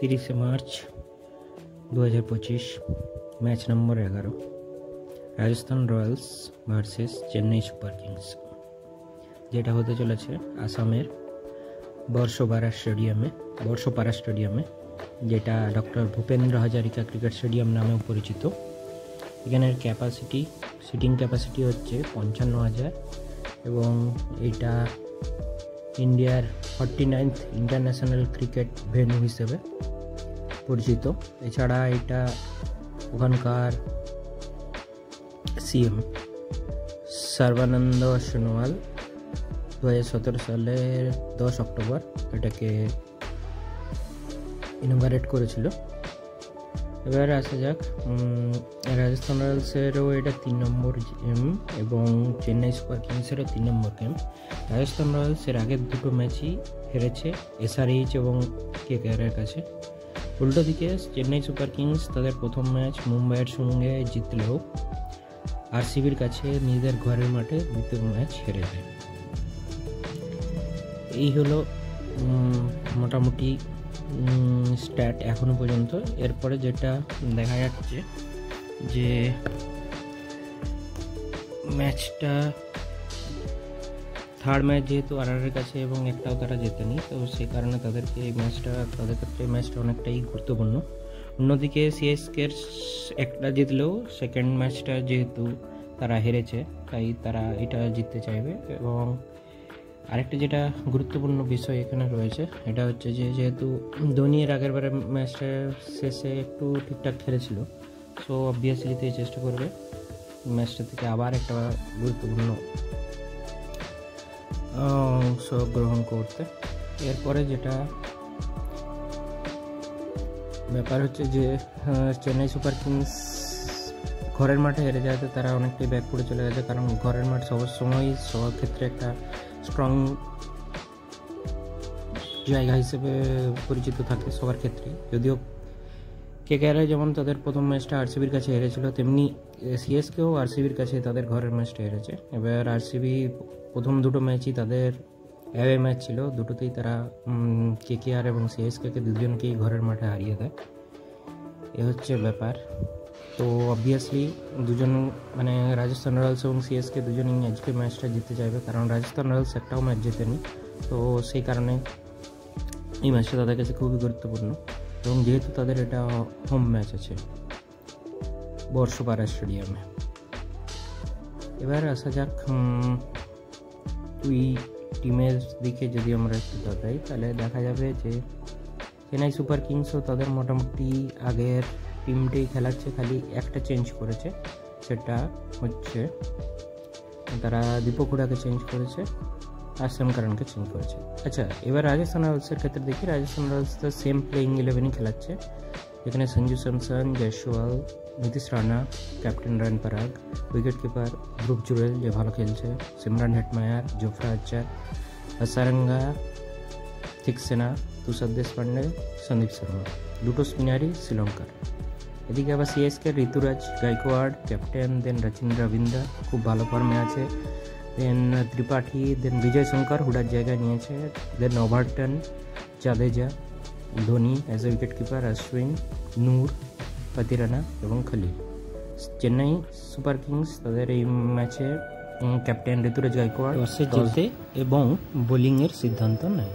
30 March 2025 match number 11 Rajasthan Royals versus Chennai Super Kings, যেটা হতে চলেছে আসামের বর্ষপাড়া স্টেডিয়ামে, যেটা doctor Bhupendra Hazarika cricket stadium নামেও পরিচিত। এখানের সিটিং ক্যাপাসিটি হচ্ছে 55,000 এবং এটা ইন্ডিয়ার 49th ইন্টারন্যাশনাল ক্রিকেট ভেন্যু হিসেবে পরিচিত। এছাড়া এটা ওখানকার সিএম সর্বানন্দ সোনোয়াল 2017 সালের 10 অক্টোবর এটাকে ইনঅগারেট করেছিল। এবার আসা যাক, রাজস্থান রয়্যালসেরও এটা 3 নম্বর গেম এবং চেন্নাই সুপার কিংসেরও 3 নম্বর গেম। রাজস্থান রয়্যালসের আগের দুটো ম্যাচই হেরেছে এসআরএইচ এবং কেকেআরের কাছে। উল্টো দিকে চেন্নাই সুপার কিংস তাদের প্রথম ম্যাচ মুম্বাইয়ের সঙ্গে জিতলেও আরসিবির কাছে নিজেদের ঘরের মাঠে দ্বিতীয় ম্যাচ হেরে যায়। এই হলো মোটামুটি স্ট্যাট এখনো পর্যন্ত। এরপরে যেটা দেখা যাচ্ছে যে ম্যাচটা থার্ড ম্যাচ যেহেতু আরআরের কাছে এবং একটাও তারা জেতেনি, তো সেই কারণে তাদের ক্ষেত্রে এই ম্যাচটা অনেকটাই গুরুত্বপূর্ণ। অন্যদিকে সিএসকের একটা জিতলেও সেকেন্ড ম্যাচটা যেহেতু তারা হেরেছে তাই তারা এটা জিততে চাইবে। এবং আরেকটা যেটা গুরুত্বপূর্ণ বিষয় এখানে রয়েছে এটা হচ্ছে যে যেহেতু ধোনি এর আগের বারে ম্যাচটা শেষে একটু ঠিকঠাক খেলেছিল, সো অবভিয়াসলি চেষ্টা করবে ম্যাচটা থেকে আবার একটা গুরুত্বপূর্ণ অংশগ্রহণ করতে। এরপরে যেটা ব্যাপার হচ্ছে যে চেন্নাই সুপার কিংস ঘরের মাঠে হেরে যাওয়াতে তারা অনেকটাই ব্যাক করে চলে গেছে, কারণ ঘরের মাঠ সবার ক্ষেত্রে একটা স্ট্রং জায়গা হিসেবে পরিচিত থাকে সবার ক্ষেত্রেই। যদিও কেকেআর যেমন তাদের প্রথম ম্যাচটা আরসিবির কাছে হেরেছিল, তেমনি সিএসকেও আরসিবির কাছে তাদের ঘরের ম্যাচটা হেরেছে। এবার আরসিবি প্রথম দুটো ম্যাচই তাদের অ্যাওয়ে ম্যাচ ছিল, দুটোতেই তারা কেকেআর এবং সিএসকে দুজনকেই ঘরের মাঠে হারিয়ে দেয়। এ হচ্ছে ব্যাপার। তো অবভিয়াসলি রাজস্থান রয়্যালস এবং সিএসকে দুজনই আজকে ম্যাচটা জিততে চাইবে, কারণ রাজস্থান রয়্যালস একটাও ম্যাচ জেতেনি। তো সেই কারণে এই ম্যাচটা তাদের কাছে খুবই গুরুত্বপূর্ণ এবং যেহেতু তাদের এটা হোম ম্যাচ আছে বর্ষপাড়া স্টেডিয়ামে। এবার আসা যাক দুই টিমের দিকে যদি আমরা একটু তাকাই, তাহলে দেখা যাবে যে চেন্নাই সুপার কিংসও তাদের মোটামুটি আগের টিমটাই খেলাচ্ছে, খালি একটা চেঞ্জ করেছে, সেটা হচ্ছে তারা দীপক হুডাকে চেঞ্জ করেছে আর শ্যাম কারণকে চেঞ্জ করেছে। আচ্ছা, এবার রাজস্থান রয়্যালসের ক্ষেত্রে দেখি, রাজস্থান রয়্যালস তো সেম প্লেইং 11ই খেলাচ্ছে, যেখানে সঞ্জু স্যামসন, জয়সওয়াল, নীতিশ রানা, ক্যাপ্টেন রায়ন পরাগ, উইকেট কিপার ধ্রুব জুরেল যে ভালো খেলছে, সিমরান হেটমায়ার, জোফরা আর্চার, হাসারাঙ্গা, থিকসেনা, তুষার দেশপান্ডে, সন্দীপ শর্মা, দুটো স্পিনারই শ্রীলঙ্কার। এদিকে আবার সিএসকে ঋতুরাজ গাইকোয়াড় ক্যাপ্টেন, দেন রচিন রবীন্দ্র খুব ভালো ফর্মে আছে, দেন ত্রিপাঠী, দেন বিজয় শঙ্কর হুডার জায়গায় নিয়েছে, then Overton, Jadeja, Dhoni as a wicket keeper, Ashwin, Noor, Pathirana এবং খলিল। চেন্নাই সুপার কিংস তাদের এই ম্যাচে ক্যাপ্টেন ঋতুরাজ গাইকোয়াড় টসে জিতে এবং বোলিংয়ের সিদ্ধান্ত নেয়।